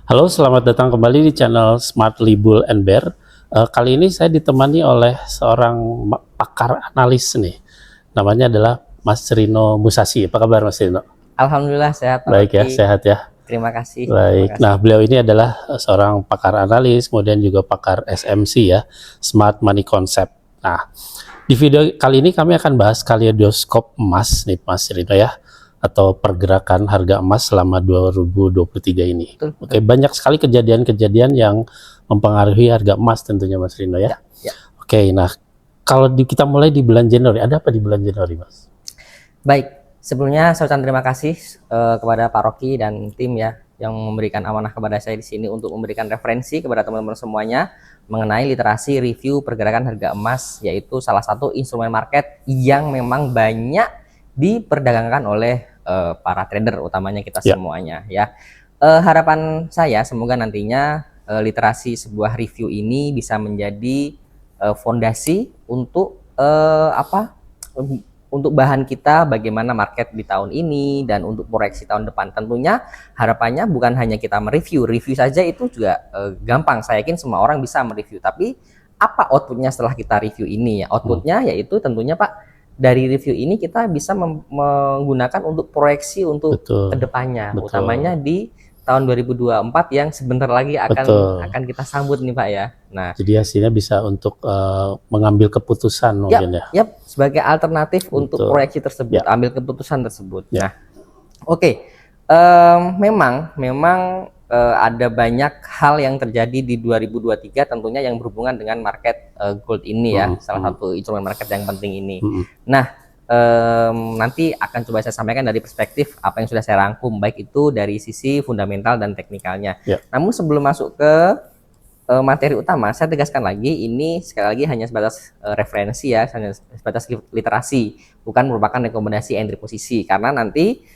Halo, selamat datang kembali di channel Smartly Bull and Bear. Kali ini saya ditemani oleh seorang pakar analis nih. Namanya adalah Mas Rino Musashi. Apa kabar Mas Rino? Alhamdulillah sehat. Baik ya, sehat ya. Terima kasih. Baik. Terima kasih. Nah, beliau ini adalah seorang pakar analis, kemudian juga pakar SMC ya, Smart Money Concept. Nah, di video kali ini kami akan bahas kaleidoskop emas nih Mas Rino ya, atau pergerakan harga emas selama 2023 ini. Betul. Oke, banyak sekali kejadian-kejadian yang mempengaruhi harga emas tentunya Mas Rino ya. Ya. Oke, nah kalau kita mulai di bulan Januari, ada apa di bulan Januari Mas? Baik, sebelumnya saya ucapkan terima kasih kepada Pak Rocky dan tim ya yang memberikan amanah kepada saya di sini untuk memberikan referensi kepada teman-teman semuanya mengenai literasi review pergerakan harga emas, yaitu salah satu instrumen market yang memang banyak diperdagangkan oleh para trader, utamanya kita semuanya ya. Harapan saya semoga nantinya literasi sebuah review ini bisa menjadi fondasi untuk untuk bahan kita bagaimana market di tahun ini dan untuk proyeksi tahun depan. Tentunya harapannya bukan hanya kita review saja itu juga gampang. Saya yakin semua orang bisa mereview, tapi apa outputnya setelah kita review ini ya? Outputnya yaitu tentunya Pak, dari review ini kita bisa menggunakan untuk proyeksi untuk kedepannya, utamanya di tahun 2024 yang sebentar lagi akan kita sambut nih Pak ya. Nah, jadi hasilnya bisa untuk mengambil keputusan mungkin ya. Sebagai alternatif untuk proyeksi tersebut, ambil keputusan tersebut. Nah, oke. Memang ada banyak hal yang terjadi di 2023 tentunya yang berhubungan dengan market gold ini ya, salah satu instrumen market yang penting ini. Nah, nanti akan coba saya sampaikan dari perspektif apa yang sudah saya rangkum, baik itu dari sisi fundamental dan teknikalnya. Namun sebelum masuk ke materi utama, saya tegaskan lagi, ini sekali lagi hanya sebatas referensi ya, hanya sebatas literasi, bukan merupakan rekomendasi entry posisi, karena nanti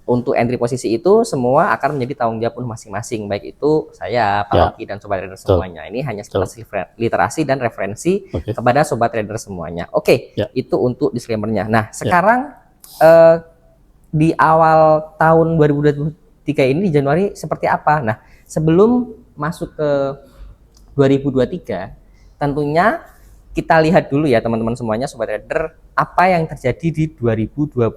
untuk entry posisi itu semua akan menjadi tanggung jawab masing-masing, baik itu saya, Pak Rocky dan sobat trader semuanya. Ini hanya sebatas literasi dan referensi kepada sobat trader semuanya. Itu untuk disclaimer-nya. Nah, sekarang di awal tahun 2023 ini di Januari seperti apa? Nah, sebelum masuk ke 2023, tentunya kita lihat dulu ya teman-teman semuanya sobat trader, apa yang terjadi di 2022.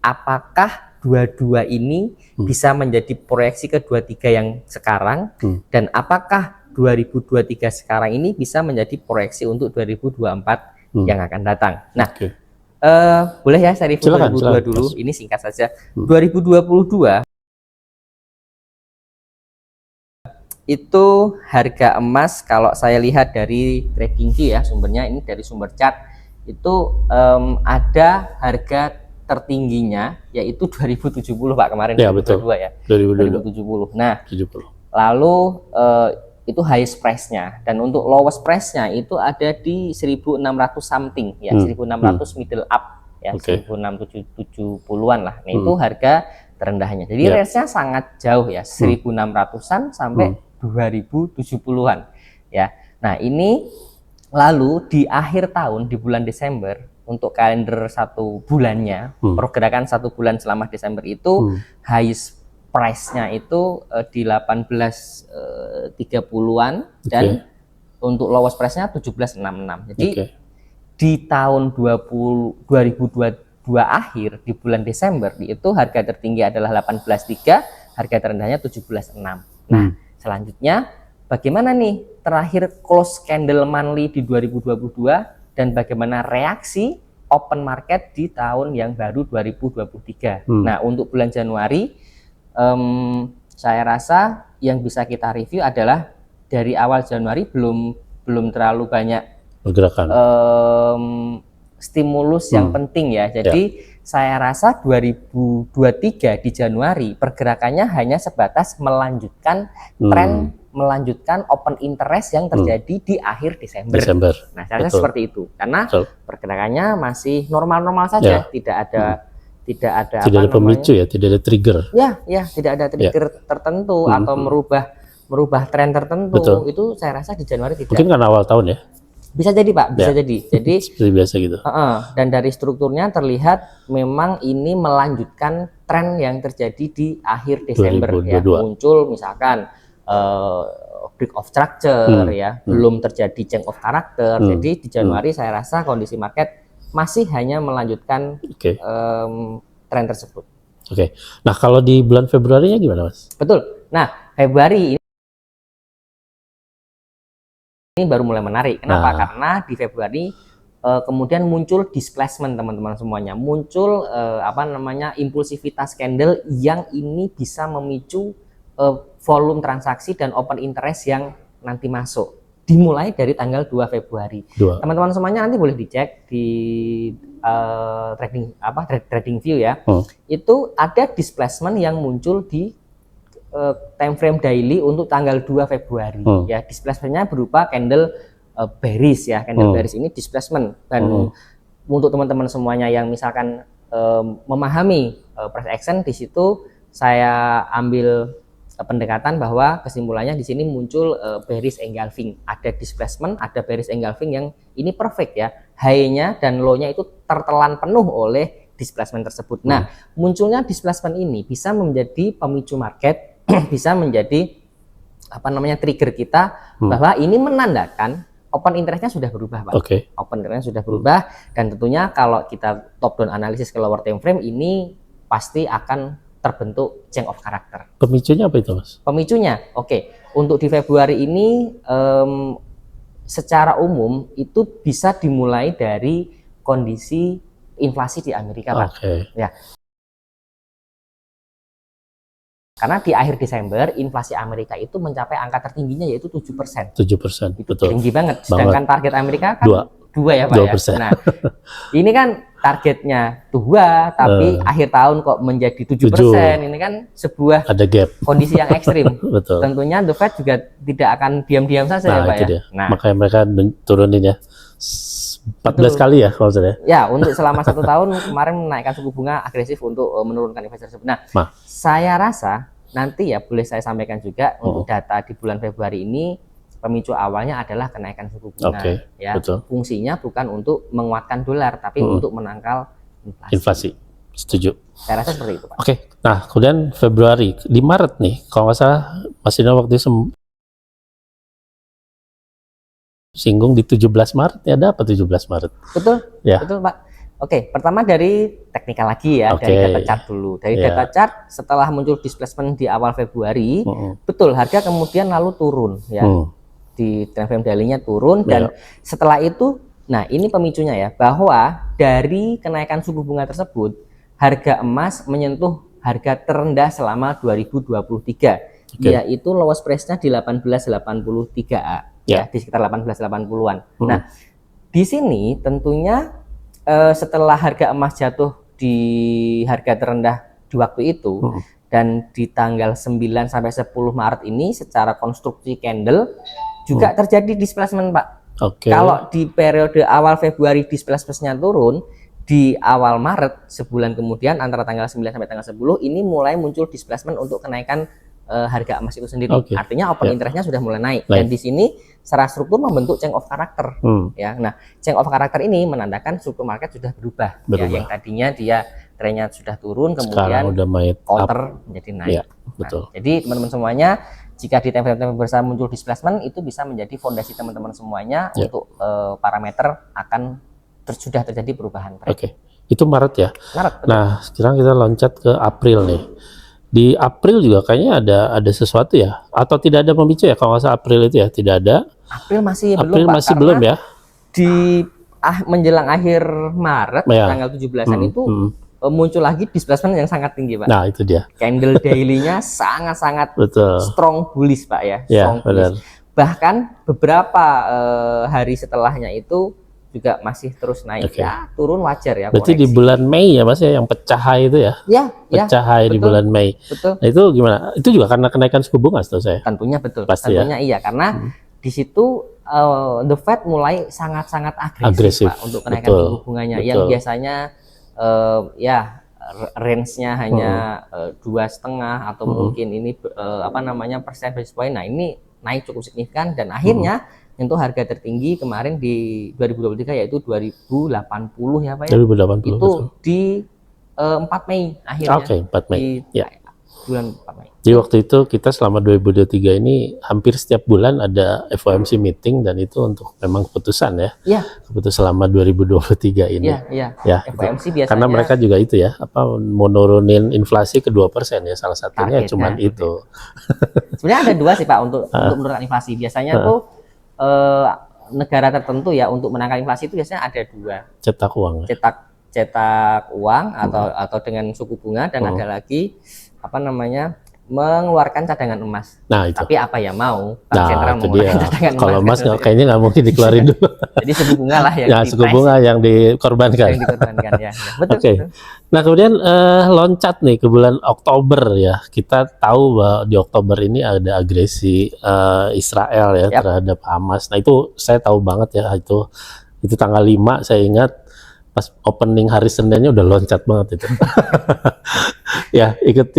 Apakah 22 ini bisa menjadi proyeksi ke 23 yang sekarang, dan apakah 2023 sekarang ini bisa menjadi proyeksi untuk 2024 yang akan datang. Nah, boleh ya saya review 2022 dulu, ini singkat saja. 2022 itu harga emas kalau saya lihat dari TradingView ya, sumbernya ini dari sumber chart, itu ada harga tertingginya yaitu 2070 Pak, kemarin ya, 2022 ya, 2070. Nah, 70. Lalu itu highest price-nya, dan untuk lowest price-nya itu ada di 1600 something ya, 1600 middle up ya, 1670-an lah. Nah, itu harga terendahnya. Jadi range-nya sangat jauh ya, 1600-an sampai 2070-an ya. Nah, ini lalu di akhir tahun di bulan Desember, untuk kalender satu bulannya, pergerakan satu bulan selama Desember itu highest price-nya itu di 1830-an dan untuk lowest price-nya 1766. Jadi di tahun 2022 akhir di bulan Desember itu harga tertinggi adalah 18.3, harga terendahnya 17.6. Nah, selanjutnya bagaimana nih terakhir close candle monthly di 2022 dan bagaimana reaksi open market di tahun yang baru 2023. Nah, untuk bulan Januari saya rasa yang bisa kita review adalah dari awal Januari belum terlalu banyak pergerakan stimulus yang penting ya. Jadi saya rasa 2023 di Januari pergerakannya hanya sebatas melanjutkan tren, melanjutkan open interest yang terjadi di akhir Desember. Nah, saya rasa seperti itu, karena pergerakannya masih normal-normal saja, tidak ada pemicu ya, tidak ada trigger. Ya, tidak ada trigger tertentu atau merubah tren tertentu. Itu saya rasa di Januari tidak. Mungkin kan awal tahun ya. Bisa jadi Pak, bisa jadi. Jadi seperti biasa gitu. Dan dari strukturnya terlihat memang ini melanjutkan tren yang terjadi di akhir Desember 2022. ya. Muncul misalkan break of structure ya, belum terjadi change of character. Jadi di Januari saya rasa kondisi market masih hanya melanjutkan tren tersebut. Oke. Nah, kalau di bulan Februarinya gimana, Mas? Betul. Nah, Februari ini baru mulai menarik. Kenapa? Karena di Februari kemudian muncul displacement teman-teman semuanya. Muncul impulsivitas candle yang ini bisa memicu volume transaksi dan open interest yang nanti masuk. Dimulai dari tanggal 2 Februari. Teman-teman semuanya nanti boleh dicek di TradingView ya. Itu ada displacement yang muncul di time frame daily untuk tanggal 2 Februari ya. Displacementnya berupa candle bearish ya. Candle bearish ini displacement, dan untuk teman-teman semuanya yang misalkan memahami price action, di situ saya ambil pendekatan bahwa kesimpulannya di sini muncul bearish engulfing, ada displacement, ada bearish engulfing yang ini perfect ya. High-nya dan low-nya itu tertelan penuh oleh displacement tersebut. Nah, munculnya displacement ini bisa menjadi pemicu market, bisa menjadi trigger kita bahwa ini menandakan open interest-nya sudah berubah, Pak. Open interest-nya sudah berubah, dan tentunya kalau kita top down analisis ke lower time frame ini pasti akan terbentuk change of character. Pemicunya apa itu, Mas? Pemicunya, untuk di Februari ini secara umum itu bisa dimulai dari kondisi inflasi di Amerika, Pak. Ya. Karena di akhir Desember inflasi Amerika itu mencapai angka tertingginya yaitu 7%. 7%, betul. Tinggi banget. Sedangkan target Amerika kan 2 ya, Pak 2%. ya. Nah, ini kan targetnya 2, tapi akhir tahun kok menjadi 7%. Ini kan sebuah ada gap, kondisi yang ekstrim. Betul. Tentunya The Fed juga tidak akan diam-diam saja ya, Pak ya. Dia. Nah, makanya mereka turunin ya 14 kali ya kalau saya. Ya, untuk selama 1 tahun kemarin menaikkan suku bunga agresif untuk menurunkan inflasi tersebut. Nah, saya rasa nanti ya boleh saya sampaikan juga untuk data di bulan Februari ini pemicu awalnya adalah kenaikan suku bunga. Ya, betul. Fungsinya bukan untuk menguatkan dolar, tapi untuk menangkal inflasi. Setuju. Saya rasa seperti itu, Pak. Nah kemudian Februari, di Maret nih, kalau nggak salah Mas Dino waktu itu singgung di 17 Maret, ya ada apa 17 Maret? Betul, ya. Betul, Pak. Pertama dari teknikal lagi ya, dari data chart dulu. Dari data chart, setelah muncul displacement di awal Februari, betul, harga kemudian lalu turun ya. Di time frame daily-nya turun, dan setelah itu, nah ini pemicunya ya, bahwa dari kenaikan suku bunga tersebut, harga emas menyentuh harga terendah selama 2023, yaitu lowest price-nya di 1883A. Ya, di sekitar 1880-an. Nah, di sini tentunya setelah harga emas jatuh di harga terendah di waktu itu, dan di tanggal 9 sampai 10 Maret ini secara konstruksi candle juga terjadi displacement, Pak. Kalau di periode awal Februari displacement-nya turun, di awal Maret sebulan kemudian antara tanggal 9 sampai tanggal 10 ini mulai muncul displacement untuk kenaikan harga emas itu sendiri. Artinya open interest-nya sudah mulai naik. Dan di sini secara struktur membentuk change of character. Ya, nah change of character ini menandakan struktur market sudah berubah. Ya, yang tadinya dia trennya sudah turun, kemudian counter menjadi naik. Ya, betul. Nah, jadi teman-teman semuanya, jika di time frame bersama muncul displacement, itu bisa menjadi fondasi teman-teman semuanya untuk parameter akan sudah terjadi perubahan. Itu Maret ya. Maret. Nah, sekarang kita loncat ke April nih. Di April juga kayaknya ada sesuatu ya, atau tidak ada pemicu ya? Kalau nggak salah April itu ya tidak ada. April masih belum ya. Di menjelang akhir Maret tanggal 17-an itu muncul lagi displacement yang sangat tinggi, Pak. Nah, itu dia. Candle daily-nya sangat-sangat strong bullish, Pak ya. Strong bullish. Bahkan beberapa hari setelahnya itu juga masih terus naik. Ya, turun wajar ya. Berarti di bulan Mei ya, Mas ya, yang pecah high itu ya? Pecah high di bulan Mei. Betul. Nah, itu gimana? Itu juga karena kenaikan suku bunga setahu saya. Tentunya betul. Pasti tentunya iya, karena di situ The Fed mulai sangat-sangat agresif, Pak, untuk kenaikan suku bunganya. Yang biasanya range-nya hanya 2,5 atau mungkin ini persen basis point. Nah, ini naik cukup signifikan, dan akhirnya Untuk harga tertinggi kemarin di 2023 yaitu 2080 ya Pak ya. 2080 itu betul. Di 4 Mei akhirnya. Oke, 4 Mei. Di Ya. bulan 4 Mei. Jadi waktu itu kita selama 2023 ini hampir setiap bulan ada FOMC meeting, dan itu untuk memang keputusan ya. Iya. Keputusan selama 2023 ini. Iya. Ya, FOMC gitu. biasanya Karena mereka juga itu ya, mau nurunin inflasi ke 2% ya, salah satunya targetnya. cuman itu. Sebenarnya ada dua sih Pak untuk menurunkan inflasi. Biasanya tuh negara tertentu ya untuk menangkal inflasi itu biasanya ada dua. Cetak uang. Cetak uang atau dengan suku bunga, dan ada lagi mengeluarkan cadangan emas. Nah, itu. Tapi apa ya mau Bank Sentral itu mengeluarkan dia. cadangan emas. Kalau emas kayaknya nggak mungkin dikeluarin dulu. Jadi suku bunga lah yang ya, suku bunga yang dikorbankan. ya. Betul. Oke. Nah, kemudian loncat nih ke bulan Oktober ya. Kita tahu bahwa di Oktober ini ada agresi Israel ya terhadap Hamas. Nah, itu saya tahu banget ya, itu tanggal 5 saya ingat pas opening hari Seninnya udah loncat banget itu. Ya,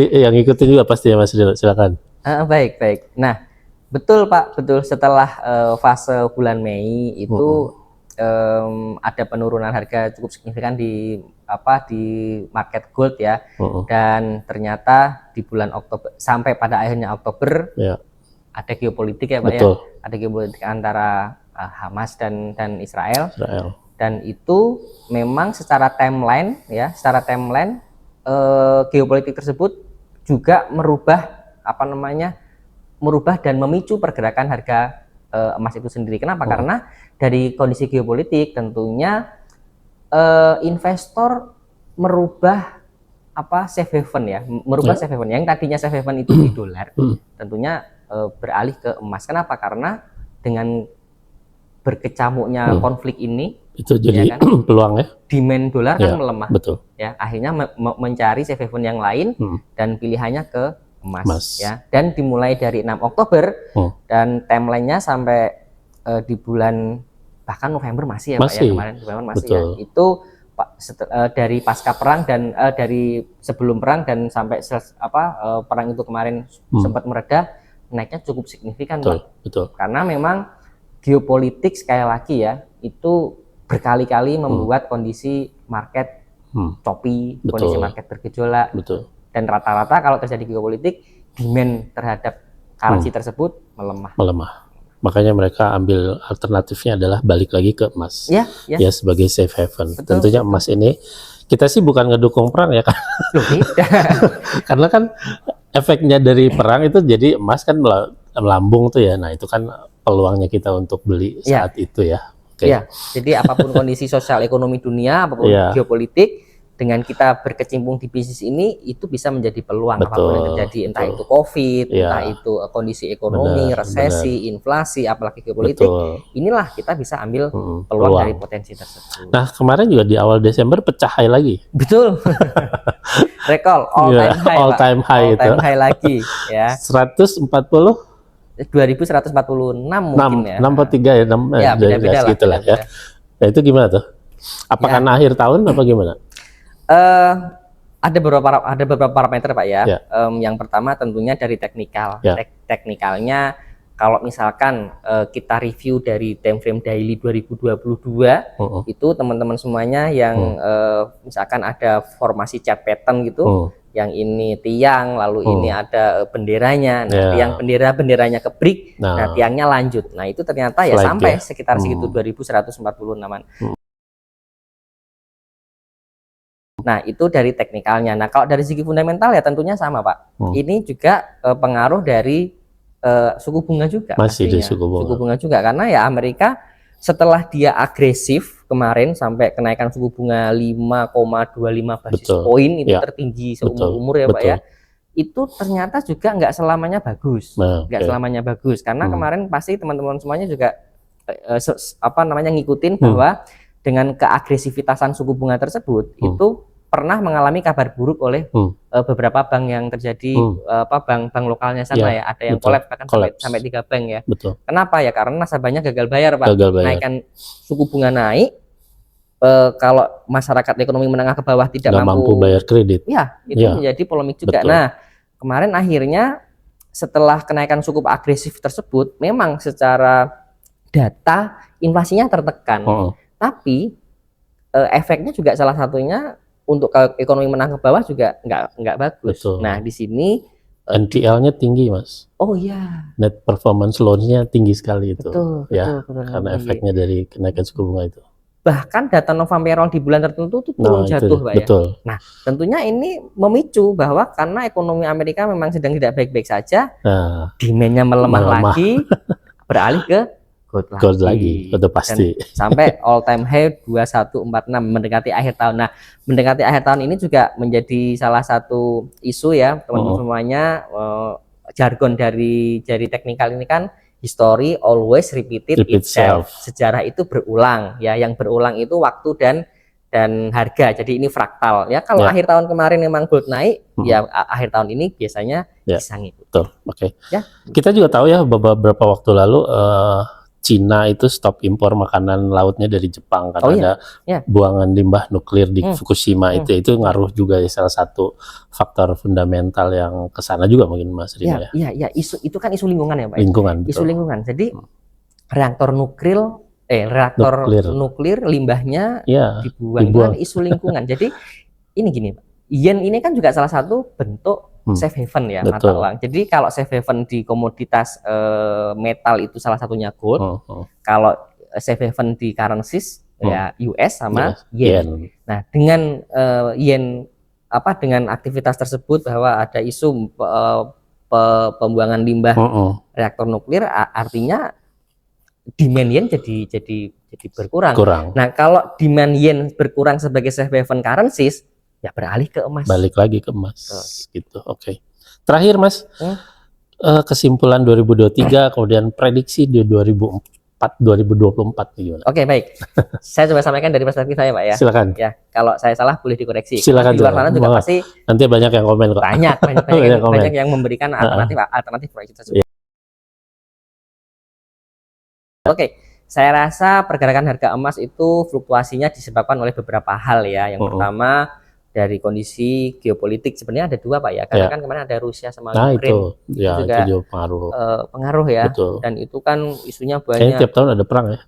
yang ikutin juga pasti ya Mas Rino, silakan. Baik. Nah, betul Pak, betul. Setelah fase bulan Mei itu ada penurunan harga cukup signifikan di market gold ya. Dan ternyata di bulan Oktober sampai pada akhirnya Oktober ada geopolitik ya Pak ya. Ada geopolitik antara Hamas dan Israel. Dan itu memang secara timeline geopolitik tersebut juga merubah dan memicu pergerakan harga emas itu sendiri. Kenapa? Karena dari kondisi geopolitik tentunya investor merubah safe haven ya, safe haven yang tadinya safe haven itu di dolar, tentunya beralih ke emas. Kenapa? Karena dengan berkecamuknya konflik ini itu jadi peluang ya, demand dolar kan melemah. Betul. Ya, akhirnya mencari safe haven yang lain dan pilihannya ke emas. Ya. Dan dimulai dari 6 Oktober dan timelinenya sampai di bulan bahkan November masih ya Pak ya, kemarin November masih ya. Itu dari pasca perang dan dari sebelum perang dan sampai perang itu kemarin sempat mereda, naiknya cukup signifikan Pak. Betul. Karena memang geopolitik sekali lagi ya, itu berkali-kali membuat kondisi market choppy, kondisi market bergejolak. Dan rata-rata kalau terjadi geopolitik, demand terhadap currency tersebut melemah. Makanya mereka ambil alternatifnya adalah balik lagi ke emas. Ya sebagai safe haven. Tentunya emas ini kita sih bukan ngedukung perang ya kan. Karena kan efeknya dari perang itu jadi emas kan melambung tuh ya. Nah, itu kan peluangnya kita untuk beli saat itu ya. Iya, jadi apapun kondisi sosial ekonomi dunia, apapun geopolitik, dengan kita berkecimpung di bisnis ini, itu bisa menjadi peluang apapun yang terjadi, entah itu COVID, entah itu kondisi ekonomi, resesi, inflasi, apalagi geopolitik. Inilah kita bisa ambil peluang dari potensi tersebut. Nah, kemarin juga di awal Desember pecah high lagi. Betul. Recall all time high lagi ya. 2146 mungkin ya. 63 ya, beda-beda gitu lah ya. Nah, itu gimana tuh? Apakah akhir tahun apa gimana? Ada beberapa parameter Pak ya. Yang pertama tentunya dari teknikal. Teknikalnya kalau misalkan kita review dari time frame daily 2022 itu teman-teman semuanya yang misalkan ada formasi chart pattern gitu. Yang ini tiang, lalu ini ada benderanya. Nah, tiang benderanya ke break, nah tiangnya lanjut. Nah, itu ternyata ya sampai sekitar segitu 2146-an. Nah, itu dari teknikalnya. Nah, kalau dari segi fundamental ya tentunya sama, Pak. Ini juga pengaruh dari suku bunga juga. Masih di suku bunga juga, karena ya Amerika setelah dia agresif kemarin sampai kenaikan suku bunga 5,25 basis poin itu tertinggi seumur-umur ya Pak ya. Itu ternyata juga nggak selamanya bagus. Selamanya bagus karena kemarin pasti teman-teman semuanya juga ngikutin bahwa dengan keagresifitasan suku bunga tersebut itu pernah mengalami kabar buruk oleh beberapa bank yang terjadi bank lokalnya sana ya, ada yang collapse bahkan sampai 3 bank ya. Kenapa ya? Karena nasabahnya gagal bayar Pak. Naikkan suku bunga naik, kalau masyarakat ekonomi menengah ke bawah tidak mampu bayar kredit. Ya, itu menjadi polemik juga. Nah, kemarin akhirnya setelah kenaikan cukup agresif tersebut, memang secara data inflasinya tertekan. Tapi efeknya juga salah satunya untuk ekonomi menengah ke bawah juga nggak bagus. Betul. Nah, di sini NPL-nya tinggi, Mas. oh iya. Net performance loan-nya tinggi sekali itu. Betul, ya, betul, karena efeknya dari kenaikan suku bunga itu. Bahkan data non-farm payroll di bulan tertentu itu turun jatuh, Pak ya. Betul. Nah, tentunya ini memicu bahwa karena ekonomi Amerika memang sedang tidak baik-baik saja, demand-nya melemah lagi, beralih ke gold lagi, betul pasti. Dan sampai all time high 2146 mendekati akhir tahun. Nah, mendekati akhir tahun ini juga menjadi salah satu isu ya, teman-teman semuanya. Jargon dari teknikal ini kan history always repeated itself. Sejarah itu berulang ya, yang berulang itu waktu dan harga. Jadi ini fraktal ya. Kalau akhir tahun kemarin memang gold naik, ya akhir tahun ini biasanya bisa ngikut. Betul. Oke. Ya. Kita juga tahu ya beberapa waktu lalu Cina itu stop impor makanan lautnya dari Jepang karena ada buangan limbah nuklir di Fukushima itu ngaruh juga ya, salah satu faktor fundamental yang kesana juga mungkin Mas Rino ya. Iya, itu kan isu lingkungan ya Pak. Lingkungan. Isu lingkungan. Jadi reaktor nuklir limbahnya dibuang kan isu lingkungan. Jadi ini gini Pak. Yen ini kan juga salah satu bentuk safe haven ya, mata uang. Jadi kalau safe haven di komoditas metal itu salah satunya gold. Kalau safe haven di currencies ya US sama yen. Nah, dengan yen dengan aktivitas tersebut bahwa ada isu pembuangan limbah reaktor nuklir, artinya demand yen jadi berkurang. Nah, kalau demand yen berkurang sebagai safe haven currencies, ya beralih ke emas. Balik lagi ke emas, gitu. Oke. Terakhir Mas, kesimpulan 2023, kemudian prediksi di 2024 gimana? Oke, baik. Saya coba sampaikan dari perspektif saya, Pak ya. Silakan. Ya, kalau saya salah boleh dikoreksi. Silakan. Di luar sana juga pasti nanti banyak yang komen kok. Banyak yang memberikan alternatif proyeksi tersebut. Oke. Saya rasa pergerakan harga emas itu fluktuasinya disebabkan oleh beberapa hal ya. Yang pertama dari kondisi geopolitik, sebenarnya ada dua Pak ya, karena kan kemarin ada Rusia sama Ukraina, itu juga pengaruh ya. Betul. Dan itu kan isunya banyak. Kayaknya tiap tahun ada perang ya.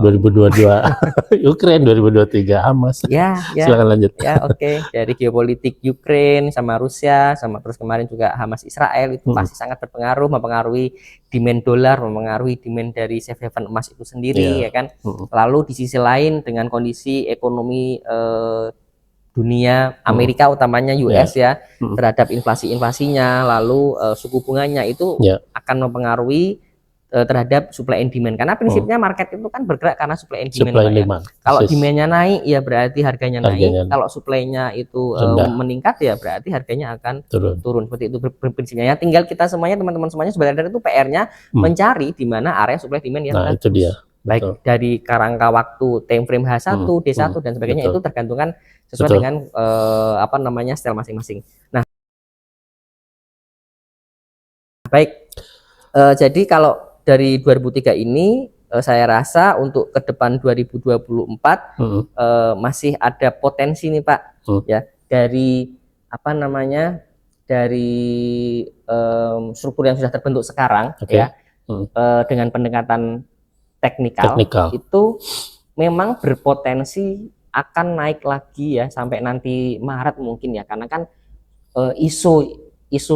2022 Ukraina, 2023 Hamas. Silakan lanjut. Ya, oke. Dari geopolitik Ukraina sama Rusia, sama terus kemarin juga Hamas Israel itu pasti sangat berpengaruh, mempengaruhi demand dolar, mempengaruhi demand dari safe haven emas itu sendiri ya kan. Lalu di sisi lain dengan kondisi ekonomi dunia, Amerika utamanya US ya, terhadap inflasinya, lalu suku bunganya itu akan mempengaruhi terhadap supply and demand, karena prinsipnya market itu kan bergerak karena supply and demand. Kalau demandnya naik ya berarti harganya naik, kalau supply-nya itu meningkat ya berarti harganya akan turun. Seperti itu prinsipnya ya. Tinggal kita semuanya, teman-teman semuanya sebenarnya itu PR-nya mencari di mana area supply demand yang bagus. Itu dia. Baik dari kerangka waktu, time frame H1, D1 dan sebagainya, itu tergantungan sesuai dengan style masing-masing. Nah, baik. Jadi kalau dari 2003 ini saya rasa untuk ke depan 2024 masih ada potensi nih Pak ya, dari dari struktur yang sudah terbentuk sekarang ya, dengan pendekatan teknikal itu memang berpotensi akan naik lagi ya sampai nanti Maret mungkin ya, karena kan isu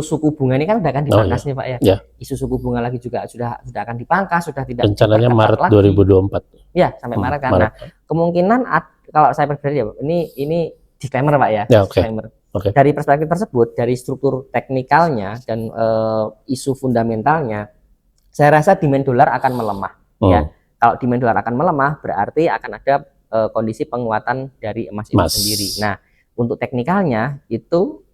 suku bunga ini kan sudah akan dipangkas nih Pak ya. Isu suku bunga lagi juga sudah akan dipangkas, sudah tidak rencananya Maret lagi. 2024 ya, sampai Maret kan. Nah, kemungkinan kalau saya pribadi ya, ini disclaimer Pak ya, disclaimer. Dari perspektif tersebut, dari struktur teknikalnya dan isu fundamentalnya, saya rasa demand dolar akan melemah ya. Kalau demand dolar akan melemah berarti akan ada kondisi penguatan dari emas itu sendiri. Nah, untuk teknikalnya itu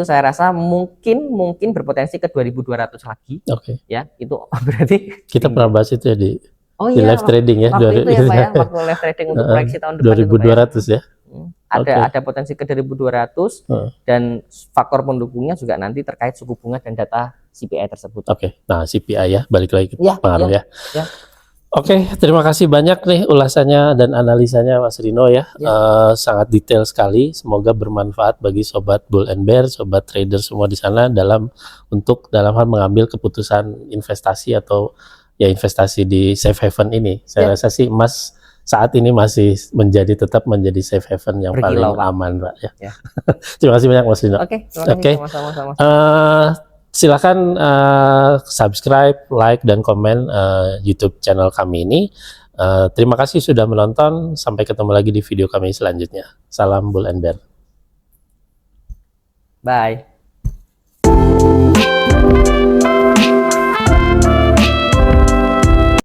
saya rasa mungkin berpotensi ke 2.200 lagi. Ya, itu berarti kita pernah bahas itu ya di live trading ya. Waktu itu ya Pak ya, waktu live trading untuk proyeksi tahun depan 2.200 ya. Ada potensi ke 2.200 dan faktor pendukungnya juga nanti terkait suku bunga dan data CPI tersebut. Nah CPI ya, balik lagi ke pengaruh ya. Terima kasih banyak nih ulasannya dan analisanya Mas Rino ya. Sangat detail sekali. Semoga bermanfaat bagi sobat bull and bear, sobat trader semua di sana dalam hal mengambil keputusan investasi atau ya investasi di safe haven ini. Saya rasa sih emas saat ini masih tetap menjadi safe haven yang paling aman, Pak. Ya. Terima kasih banyak, Mas Rino. Oke, terima kasih. Sama-sama. Silakan subscribe, like, dan komen YouTube channel kami ini. Terima kasih sudah menonton. Sampai ketemu lagi di video kami selanjutnya. Salam Bull and Bear. Bye.